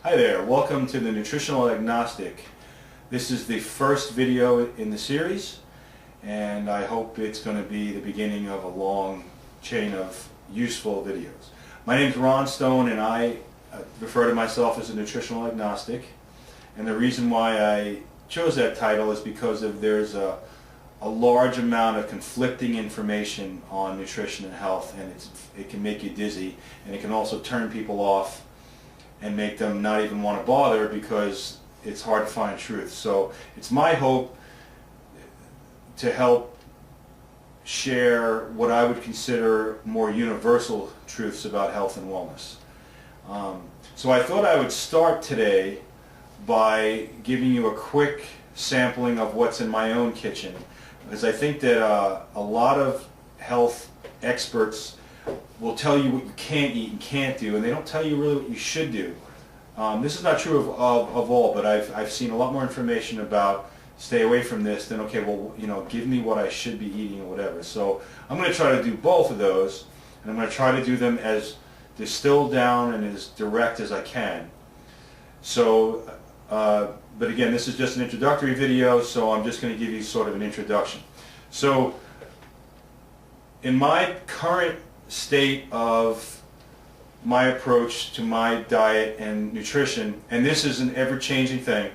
Hi there, welcome to the Nutritional Agnostic. This is the first video in the series, and I hope it's going to be the beginning of a long chain of useful videos. My name is Ron Stone, and I refer to myself as a Nutritional Agnostic. And the reason why I chose that title is because there's a large amount of conflicting information on nutrition and health, and it can make you dizzy, and it can also turn people off and make them not even want to bother because it's hard to find truth. So it's my hope to help share what I would consider more universal truths about health and wellness. So I thought I would start today by giving you a quick sampling of what's in my own kitchen, because I think that a lot of health experts will tell you what you can't eat and can't do, and they don't tell you really what you should do. This is not true of all, but I've seen a lot more information about stay away from this than, okay, well, give me what I should be eating or whatever. So I'm going to try to do both of those, and I'm going to try to do them as distilled down and as direct as I can. So, but again, this is just an introductory video, so I'm just going to give you sort of an introduction. So, in my current state of my approach to my diet and nutrition, and this is an ever-changing thing,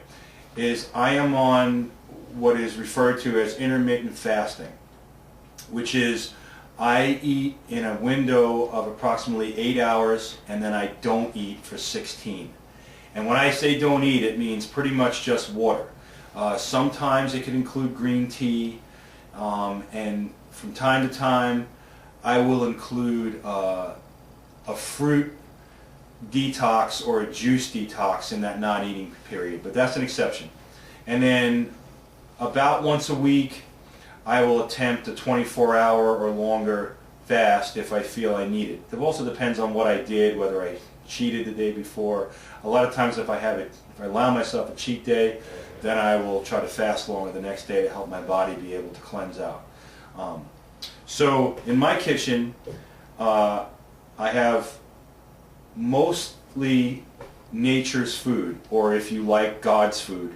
is I am on what is referred to as intermittent fasting, which is I eat in a window of approximately 8 hours and then I don't eat for 16. And when I say don't eat, it means pretty much just water. Sometimes it could include green tea, and from time to time I will include a fruit detox or a juice detox in that non-eating period, but that's an exception. And then about once a week I will attempt a 24-hour or longer fast if I feel I need it. It also depends on what I did, whether I cheated the day before. A lot of times if I allow myself a cheat day, then I will try to fast longer the next day to help my body be able to cleanse out. So in my kitchen, I have mostly nature's food, or if you like, God's food,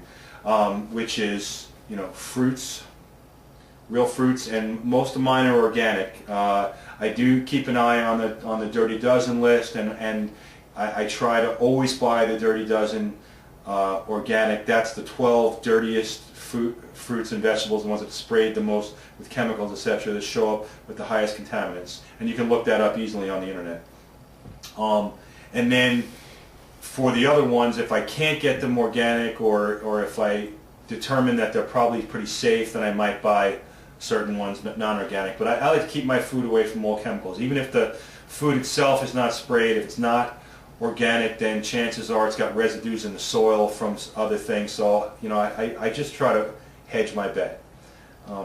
which is fruits, real fruits, and most of mine are organic. I do keep an eye on the Dirty Dozen list, and I try to always buy the Dirty Dozen organic. That's the 12 dirtiest fruits and vegetables, the ones that sprayed the most with chemicals, etc., that show up with the highest contaminants. And you can look that up easily on the internet. And then for the other ones, if I can't get them organic, or if I determine that they're probably pretty safe, then I might buy certain ones, but non-organic. But I like to keep my food away from all chemicals. Even if the food itself is not sprayed, if it's not organic, then chances are it's got residues in the soil from other things. So I just try to hedge my bet.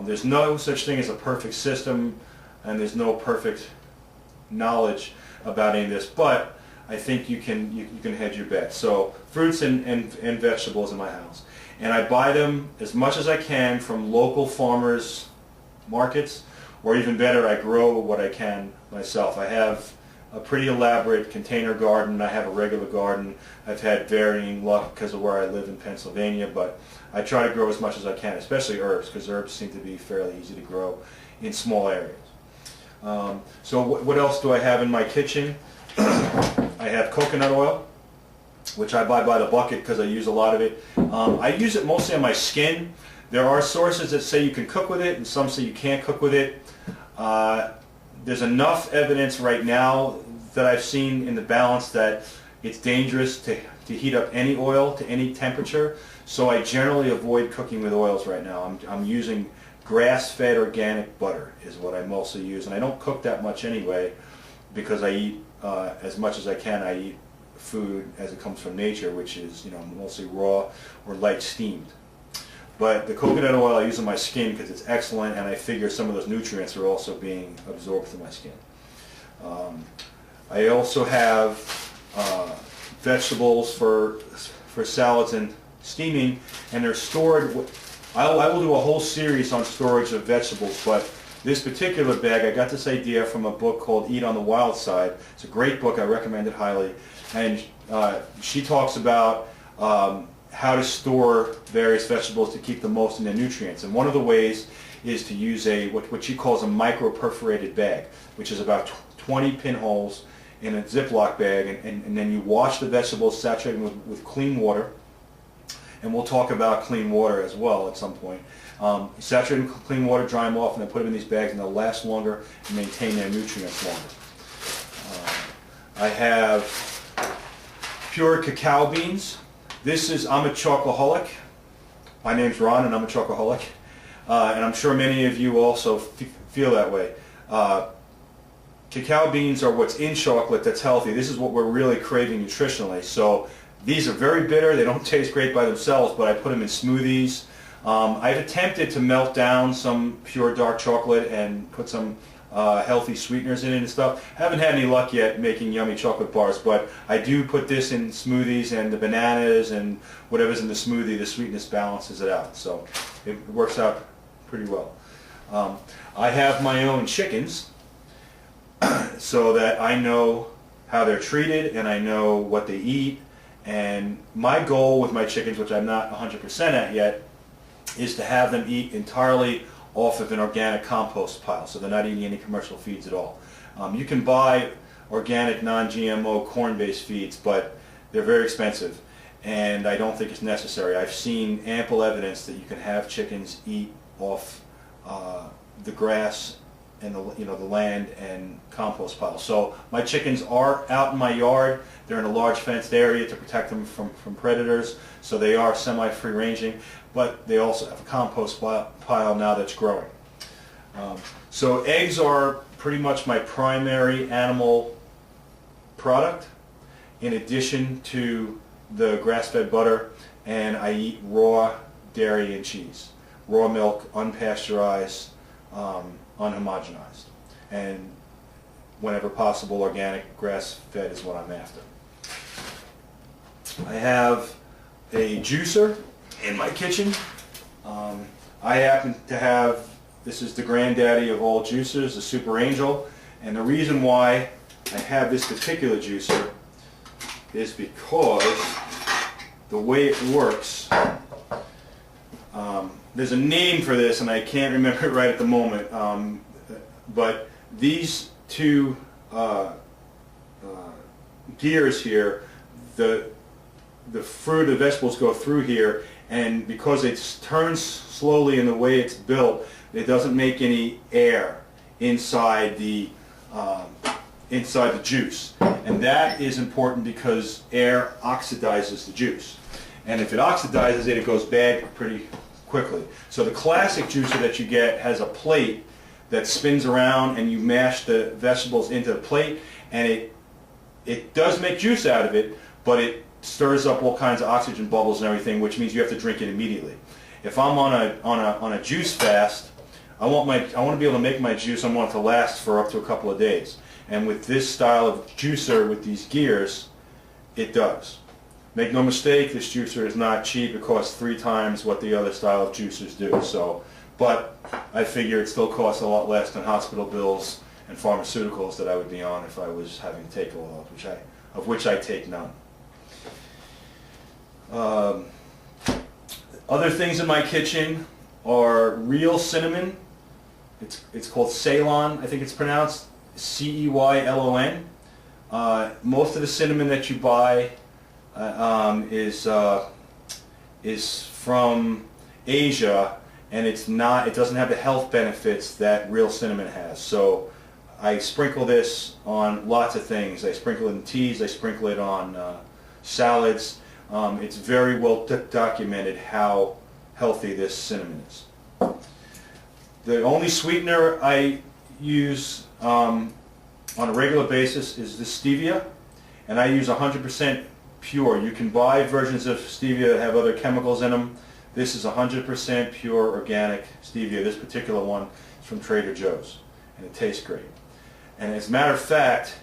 There's no such thing as a perfect system, and there's no perfect knowledge about any of this, but I think you can hedge your bet. So fruits and vegetables in my house, and I buy them as much as I can from local farmers markets, or even better, I grow what I can myself. I have a pretty elaborate container garden. I have a regular garden. I've had varying luck because of where I live in Pennsylvania, but I try to grow as much as I can, especially herbs, because herbs seem to be fairly easy to grow in small areas. So what else do I have in my kitchen? I have coconut oil, which I buy by the bucket because I use a lot of it. I use it mostly on my skin. There are sources that say you can cook with it, and some say you can't cook with it. There's enough evidence right now that I've seen in the balance that it's dangerous to heat up any oil to any temperature, so I generally avoid cooking with oils right now. I'm using grass-fed organic butter is what I mostly use, and I don't cook that much anyway because I eat as much as I can. I eat food as it comes from nature, which is mostly raw or light steamed. But the coconut oil I use on my skin because it's excellent, and I figure some of those nutrients are also being absorbed through my skin. I also have vegetables for salads and steaming, and they're stored. I will do a whole series on storage of vegetables, but this particular bag, I got this idea from a book called Eat on the Wild Side. It's a great book. I recommend it highly. And she talks about how to store various vegetables to keep the most in their nutrients. And one of the ways is to use what she calls a micro-perforated bag, which is about 20 pinholes in a Ziploc bag, and then you wash the vegetables, saturating with clean water. And we'll talk about clean water as well at some point. Saturate them with clean water, dry them off, and then put them in these bags, and they'll last longer and maintain their nutrients longer. I have pure cacao beans. I'm a chocoholic. My name's Ron, and I'm a chocoholic. And I'm sure many of you also feel that way. Cacao beans are what's in chocolate that's healthy. This is what we're really craving nutritionally. So these are very bitter. They don't taste great by themselves, but I put them in smoothies. I've attempted to melt down some pure dark chocolate and put some healthy sweeteners in it and stuff. Haven't had any luck yet making yummy chocolate bars, but I do put this in smoothies, and the bananas and whatever's in the smoothie, the sweetness balances it out. So it works out pretty well. I have my own chickens so that I know how they're treated and I know what they eat. And my goal with my chickens, which I'm not 100% at yet, is to have them eat entirely off of an organic compost pile, so they're not eating any commercial feeds at all. You can buy organic non-GMO corn-based feeds, but they're very expensive, and I don't think it's necessary. I've seen ample evidence that you can have chickens eat off the grass and the land and compost piles. So my chickens are out in my yard. They're in a large fenced area to protect them from predators, so they are semi-free ranging, but they also have a compost pile now that's growing. So eggs are pretty much my primary animal product, in addition to the grass-fed butter, and I eat raw dairy and cheese. Raw milk, unpasteurized, unhomogenized, and whenever possible organic grass-fed is what I'm after. I have a juicer in my kitchen. I happen to have, this is the granddaddy of all juicers, the Super Angel, and the reason why I have this particular juicer is because the way it works, there's a name for this and I can't remember it right at the moment, but these two gears here, the fruit, the vegetables go through here, and because it turns slowly in the way it's built, it doesn't make any air inside the juice, and that is important because air oxidizes the juice, and if it oxidizes it, it goes bad pretty quickly. So the classic juicer that you get has a plate that spins around, and you mash the vegetables into the plate, and it does make juice out of it, but it stirs up all kinds of oxygen bubbles and everything, which means you have to drink it immediately. If I'm on a juice fast, I want to be able to make my juice. I want it to last for up to a couple of days. And with this style of juicer with these gears, it does. Make no mistake, this juicer is not cheap. It costs 3 times what the other style of juicers do. So, but I figure it still costs a lot less than hospital bills and pharmaceuticals that I would be on if I was having to take a lot, of which I take none. Other things in my kitchen are real cinnamon. It's called Ceylon, I think it's pronounced, C-E-Y-L-O-N. Most of the cinnamon that you buy is from Asia, and it doesn't have the health benefits that real cinnamon has. So I sprinkle this on lots of things. I sprinkle it in teas, I sprinkle it on salads. It's very well documented how healthy this cinnamon is. The only sweetener I use on a regular basis is the stevia, and I use 100% pure. You can buy versions of stevia that have other chemicals in them. This is 100% pure organic stevia. This particular one is from Trader Joe's, and it tastes great. And as a matter of fact,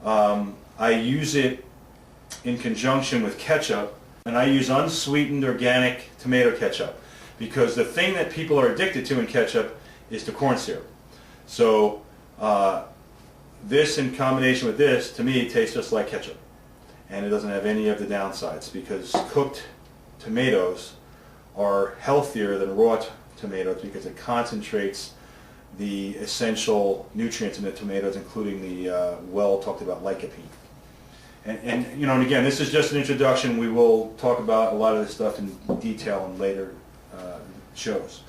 I use it in conjunction with ketchup, and I use unsweetened organic tomato ketchup, because the thing that people are addicted to in ketchup is the corn syrup. So this in combination with this, to me, tastes just like ketchup. and it doesn't have any of the downsides, because cooked tomatoes are healthier than raw tomatoes because it concentrates the essential nutrients in the tomatoes, including the well talked about lycopene. And you know, and again, this is just an introduction. We will talk about a lot of this stuff in detail in later shows.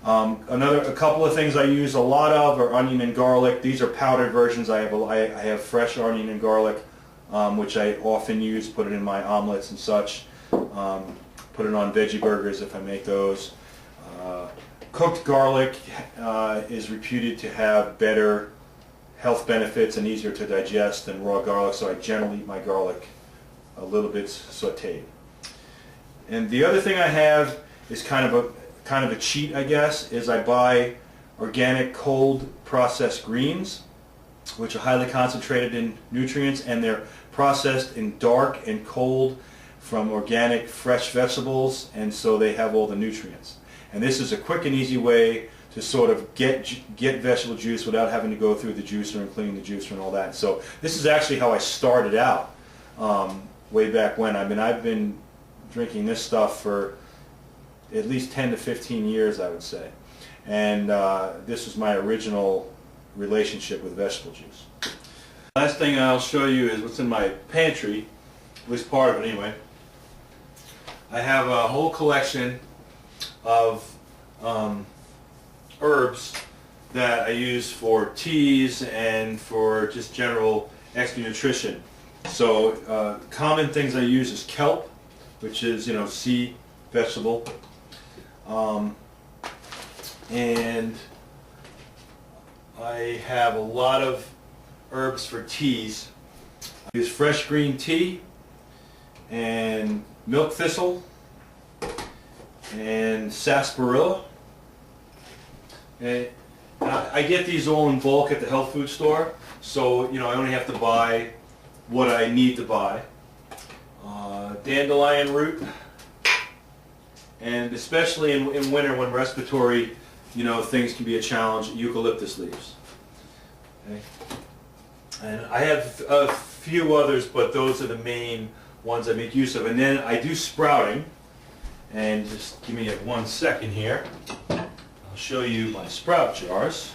A couple of things I use a lot of are onion and garlic. These are powdered versions. I have fresh onion and garlic, which I often use. Put it in my omelets and such. Put it on veggie burgers if I make those. Cooked garlic is reputed to have better health benefits and easier to digest than raw garlic, so I generally eat my garlic a little bit sauteed. And the other thing I have is kind of a cheat, I guess, is I buy organic cold processed greens, which are highly concentrated in nutrients, and they're processed in dark and cold from organic fresh vegetables, and so they have all the nutrients. And this is a quick and easy way to sort of get vegetable juice without having to go through the juicer and cleaning the juicer and all that. So this is actually how I started out way back when. I mean, I've been drinking this stuff for at least 10 to 15 years, I would say. And this was my original relationship with vegetable juice. Last thing I'll show you is what's in my pantry, at least part of it anyway. I have a whole collection of herbs that I use for teas and for just general extra nutrition. So common things I use is kelp, which is, you know, sea vegetable, and I have a lot of herbs for teas. I use fresh green tea and milk thistle and sarsaparilla. And I get these all in bulk at the health food store, so you know I only have to buy what I need to buy. Dandelion root, and especially in winter when respiratory, you know, things can be a challenge, eucalyptus leaves. Okay. And I have a few others, but those are the main ones I make use of. And then I do sprouting, and just give me 1 second here. I'll show you my sprout jars.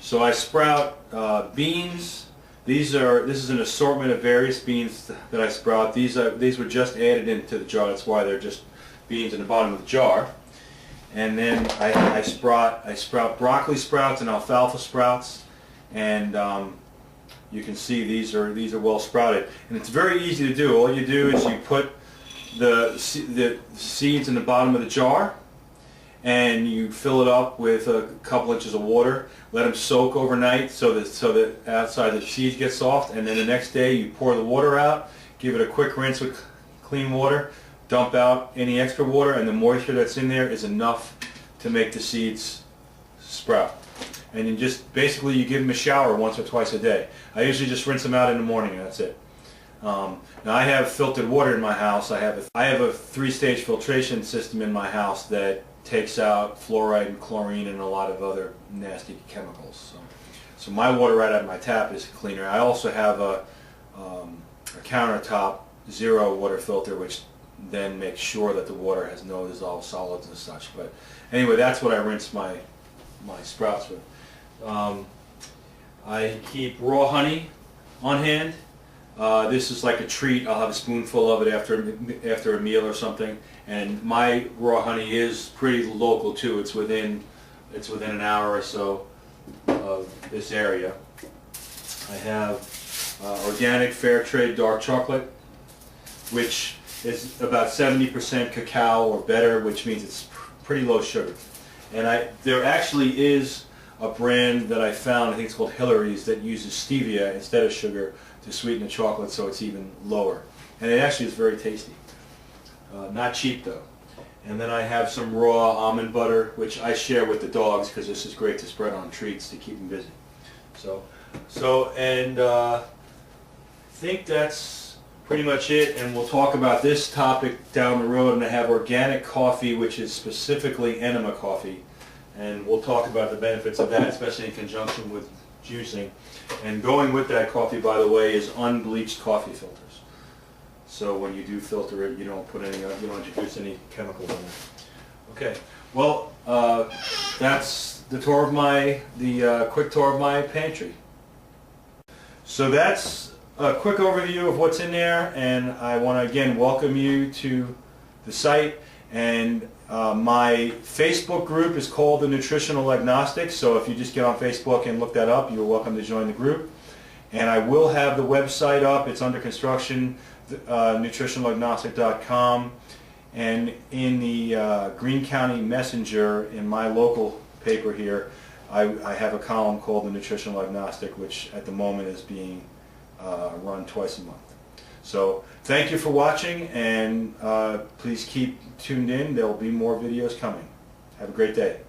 So I sprout beans. This is an assortment of various beans that I sprout. These were just added into the jar. That's why they're just beans in the bottom of the jar. And then I sprout broccoli sprouts and alfalfa sprouts, and you can see these are well sprouted. And it's very easy to do. All you do is you put the seeds in the bottom of the jar, and you fill it up with a couple inches of water. Let them soak overnight so that outside the seeds get soft, and then the next day you pour the water out, give it a quick rinse with clean water, dump out any extra water, and the moisture that's in there is enough to make the seeds sprout. And you just basically you give them a shower once or twice a day. I usually just rinse them out in the morning, and that's it. Now I have filtered water in my house. I have a 3-stage filtration system in my house that takes out fluoride and chlorine and a lot of other nasty chemicals. So my water right out of my tap is cleaner. I also have a countertop zero water filter, which then makes sure that the water has no dissolved solids and such. But anyway, that's what I rinse my sprouts with. I keep raw honey on hand. This is like a treat. I'll have a spoonful of it after a meal or something. And my raw honey is pretty local too. It's within an hour or so of this area. I have organic fair trade dark chocolate, which is about 70% cacao or better, which means it's pretty low sugar. And there actually is a brand that I found, I think it's called Hillary's, that uses stevia instead of sugar to sweeten the chocolate, so it's even lower. And it actually is very tasty. Not cheap though. And then I have some raw almond butter, which I share with the dogs because this is great to spread on treats to keep them busy. I think that's pretty much it, and we'll talk about this topic down the road. And I have organic coffee, which is specifically enema coffee, and we'll talk about the benefits of that, especially in conjunction with juicing. And going with that coffee, by the way, is unbleached coffee filters. So when you do filter it, you don't put any, you don't introduce any chemicals in it. Okay. Well, that's the tour of my, quick tour of my pantry. So that's a quick overview of what's in there, and I want to again welcome you to the site. And my Facebook group is called the Nutritional Agnostic, so if you just get on Facebook and look that up, you're welcome to join the group. And I will have the website up. It's under construction, nutritionalagnostic.com. And in the Greene County Messenger, in my local paper here, I have a column called the Nutritional Agnostic, which at the moment is being run twice a month. So thank you for watching, and please keep tuned in. There will be more videos coming. Have a great day.